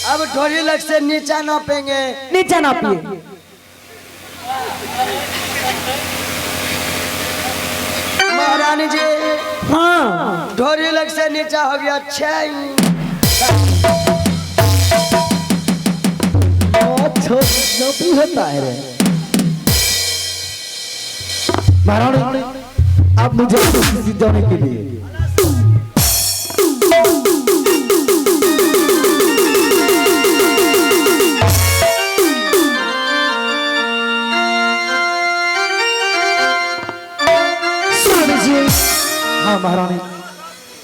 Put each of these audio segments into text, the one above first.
अब ढोरी लग से नीचा नापेंगे। नीचा नापिए। महारानी जी हाँ ढोरी लग से नीचा हो गया 6 इंच। नापी होता है रे महारानी। आप मुझे जाने के लिए हाँ महारानी।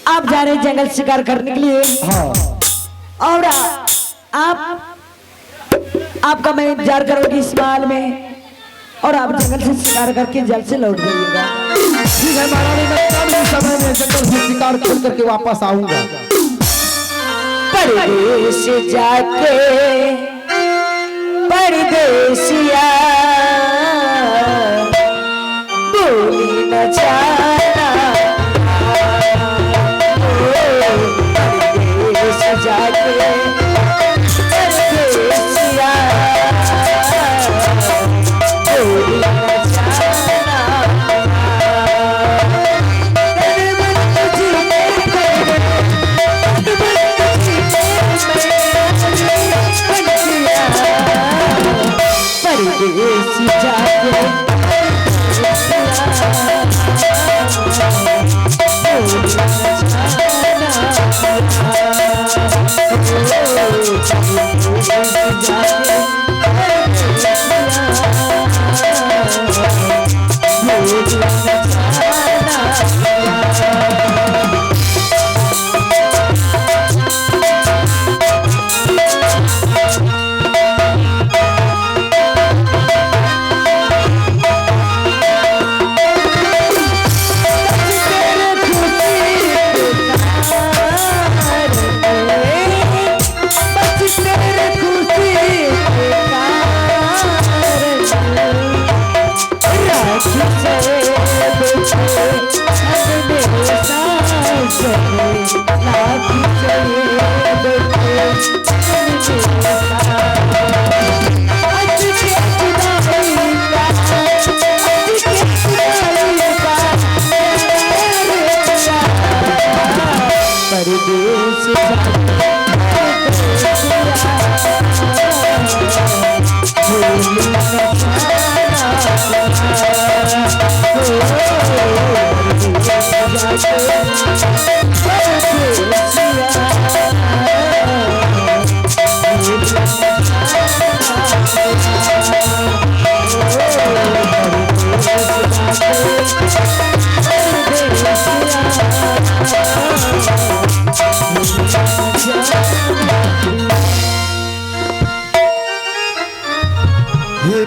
आप जा रहे हैं जंगल शिकार करने के लिए। हाँ और आपका मैं इंतजार करूंगी इस माल में और आप जंगल से शिकार करके जल्द से लौट जाइएगा। ठीक है महारानी, मैं कम ही समय में जंगल से शिकार छोड़ करके वापस आऊंगा। परदेश जाके परदेसिया बोली न जाना, परदेश जाके परदेसिया बोली न जाना। परदेसी जाके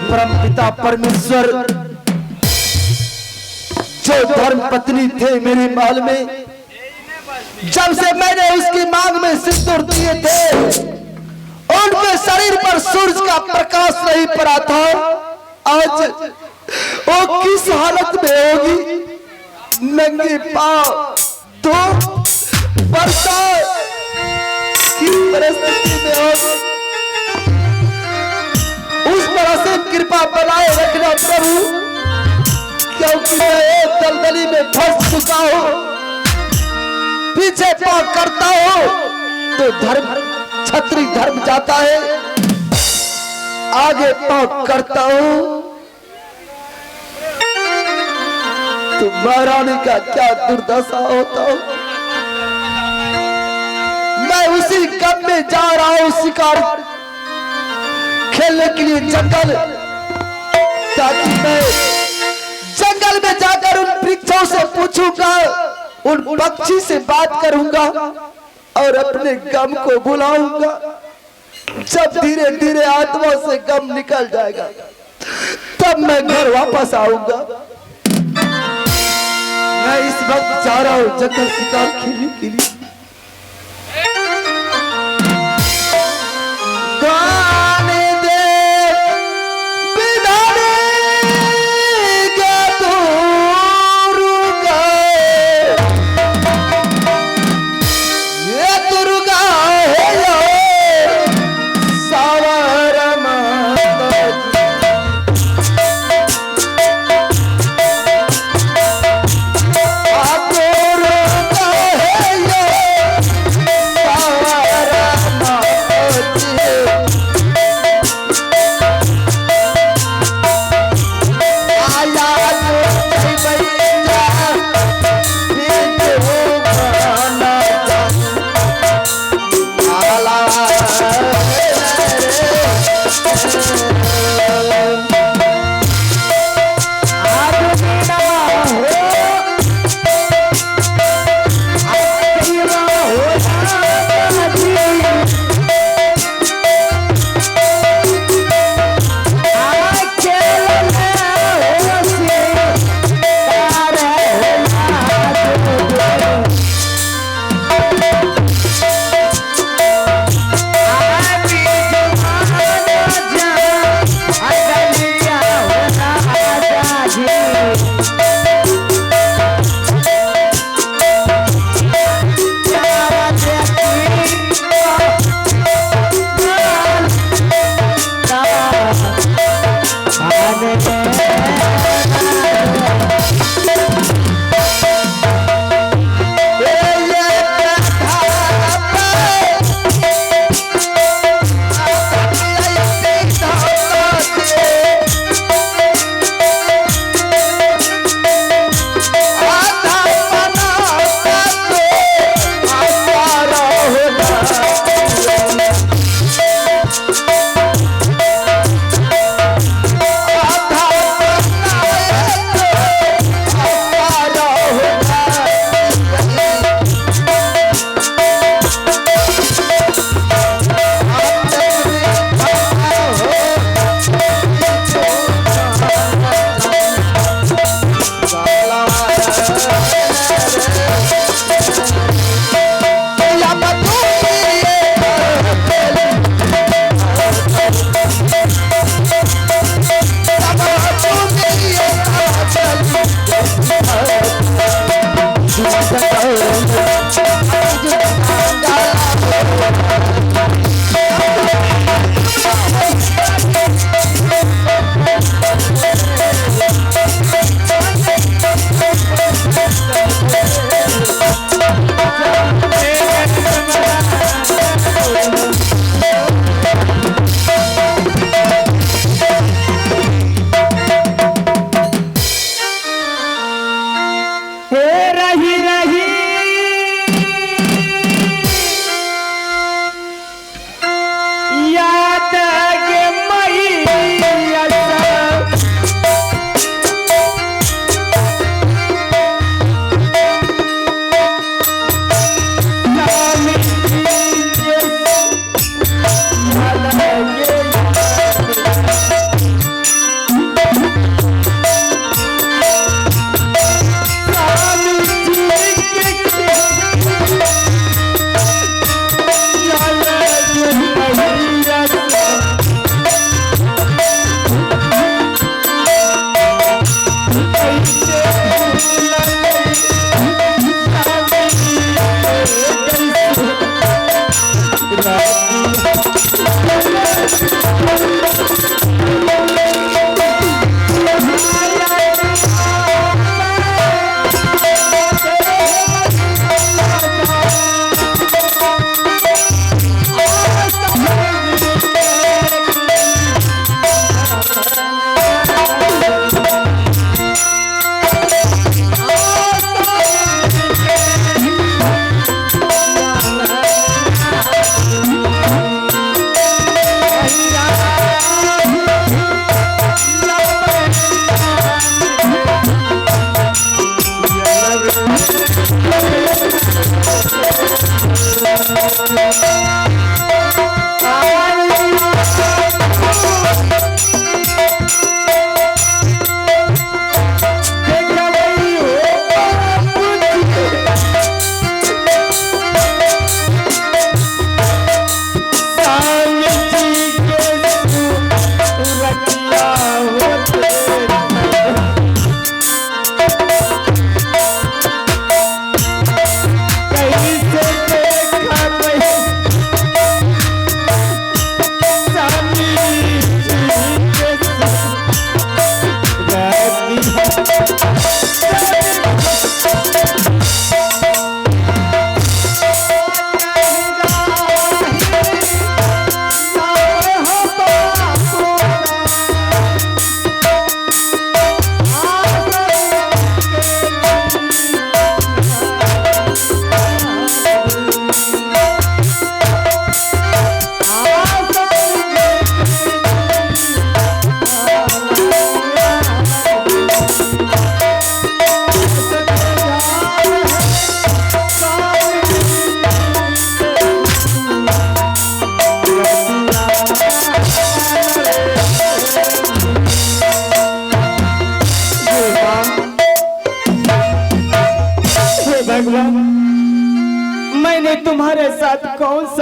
परमपिता परमेश्वर जो धर्म पत्नी थे मेरे महल में, जब से मैंने उसकी मांग में सिंदूर दिए थे उनके शरीर पर सूरज का प्रकाश नहीं पड़ा था। आज वो किस हालत में होगी, नंगे पांव तो बरसात की परिस्थिति में होगी। उस तरह से कृपा बनाए रखना प्रभु, क्योंकि मैं एक दलदली में फंस चुका हूँ। पीछे पाँव करता हूँ तो धर्म छत्री धर्म जाता है, आगे पाँव करता हूँ तो महारानी का क्या दुर्दशा होता हूँ। मैं उसी गम में जा रहा हूँ शिकार खेलने के लिए जंगल, ताकि मैं जंगल में जाकर उन वृक्षों से पूछूंगा, उन पक्षी से बात करूंगा और अपने गम को बुलाऊंगा। जब धीरे धीरे आत्मा से गम निकल जाएगा तब मैं घर वापस आऊंगा। मैं इस वक्त जा रहा हूं जंगल शिकार खेलने के लिए।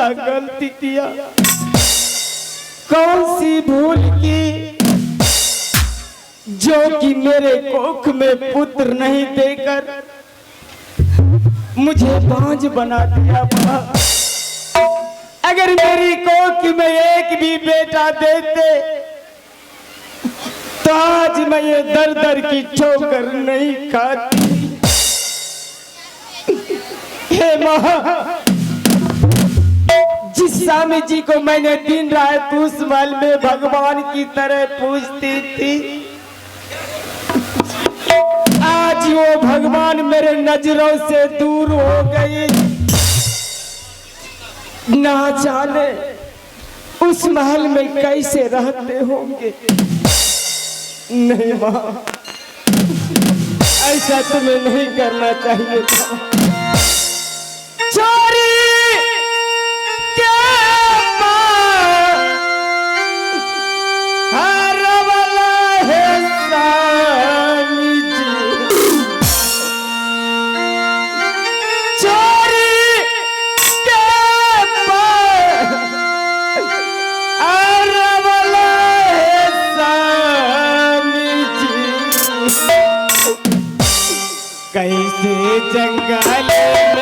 सा गलती किया, कौन सी भूल की जो कि मेरे कोख में पुत्र नहीं देकर मुझे बांझ बना दिया। अगर मेरी कोख में एक भी बेटा देते तो आज मैं ये दर दर की ठोकर नहीं खाती। हे माँ, जिस स्वामी जी को मैंने दिन रात उस महल में भगवान की तरह पूजती थी, आज वो भगवान मेरे नजरों से दूर हो गई। ना जाने उस महल में कैसे रहते होंगे। नहीं माँ, ऐसा तुम्हें नहीं करना चाहिए था। चोरी के माँ हर वाला है स्वामी जी, चोरी के माँ हर वाला है स्वामी जी। कैसे जंगल में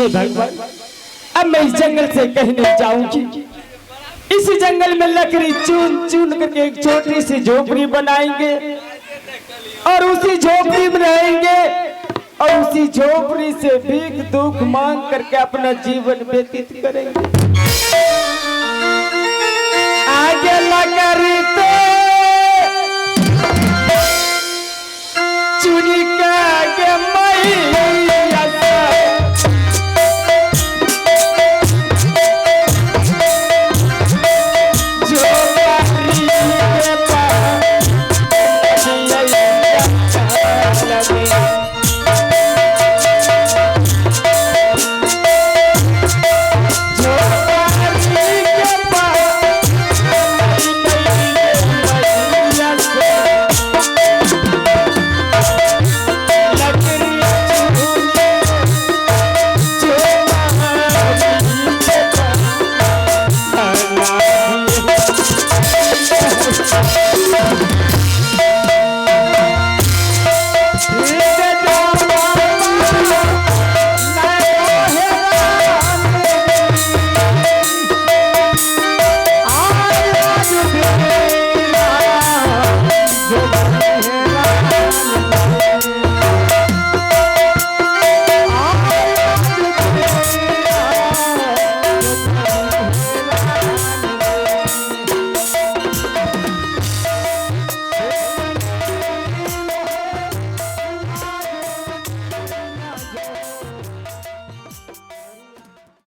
हे भगवान, अब मैं इस जंगल से कहीं नहीं जाऊंगी। इसी जंगल में लकड़ी चुन चुन करके एक छोटी सी झोपड़ी बनाएंगे और उसी झोपड़ी में रहेंगे और उसी झोपड़ी से भीख दुख मांग करके अपना जीवन व्यतीत करेंगे। आगे लकड़ी तो